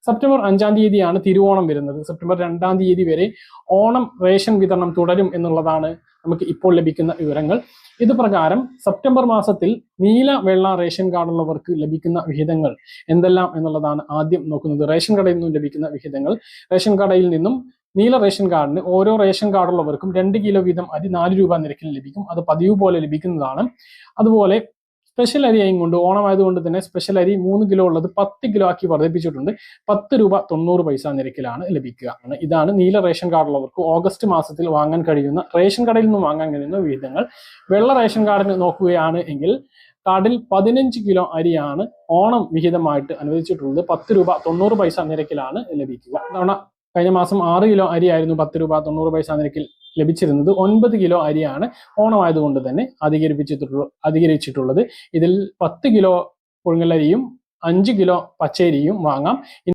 September 5-ാം തീയതിയാണ് തിരുവോണം വരുന്നത്. September 2-ാം തീയതി വരെ ഓണം റേഷൻ വിതരണം തുടരും എന്നുള്ളതാണ് നമുക്ക് ഇപ്പോൾ ലഭിക്കുന്ന വിവരങ്ങൾ. ഇത് പ്രകാരം സെപ്റ്റംബർ മാസത്തിൽ നീല വെള്ള റേഷൻ കാർഡുള്ളവർക്ക് ലഭിക്കുന്ന വിഹിതങ്ങൾ എന്തെല്ലാം എന്നുള്ളതാണ് ആദ്യം നോക്കുന്നത്. റേഷൻ കടയിൽ നിന്നും ലഭിക്കുന്ന വിഹിതങ്ങൾ. റേഷൻ കടയിൽ നിന്നും നീല റേഷൻ കാർഡിന് ഓരോ റേഷൻ കാർഡുള്ളവർക്കും 2 കിലോ വീതം അരി 4 രൂപ നിരക്കിൽ ലഭിക്കും. അത് പതിവ് പോലെ ലഭിക്കുന്നതാണ്. അതുപോലെ സ്പെഷ്യൽ അരി ആയതുകൊണ്ട് ഓണമായതുകൊണ്ട് തന്നെ സ്പെഷ്യൽ അരി 3 കിലോ ഉള്ളത് 10 കിലോ ആക്കി വർദ്ധിപ്പിച്ചിട്ടുണ്ട്. 10 രൂപ 90 പൈസ നിരക്കിലാണ് ലഭിക്കുക. ഇതാണ് നീല റേഷൻ കാർഡുള്ളവർക്ക് ഓഗസ്റ്റ് മാസത്തിൽ വാങ്ങാൻ കഴിയുന്ന റേഷൻ കടയിൽ നിന്ന് വാങ്ങാൻ കഴിയുന്ന വിഹിതങ്ങൾ. വെള്ള റേഷൻ കാർഡിന് നോക്കുകയാണ് എങ്കിൽ കാർഡിൽ 15 കിലോ അരിയാണ് ഓണം വിഹിതമായിട്ട് അനുവദിച്ചിട്ടുള്ളത്. 10 രൂപ 90 പൈസ നിരക്കിലാണ് ലഭിക്കുക. ഇത്തവണ കഴിഞ്ഞ മാസം 6 കിലോ അരിയായിരുന്നു 10 രൂപ 90 പൈസ നിരക്കിൽ ലഭിച്ചിരുന്നത്. 9 കിലോ അരിയാണ് ഓണമായതുകൊണ്ട് തന്നെ അധികരിച്ചിട്ടുള്ളത്. ഇതിൽ 10 കിലോ പുഴുങ്ങലരിയും 5 കിലോ പച്ചരിയും വാങ്ങാം.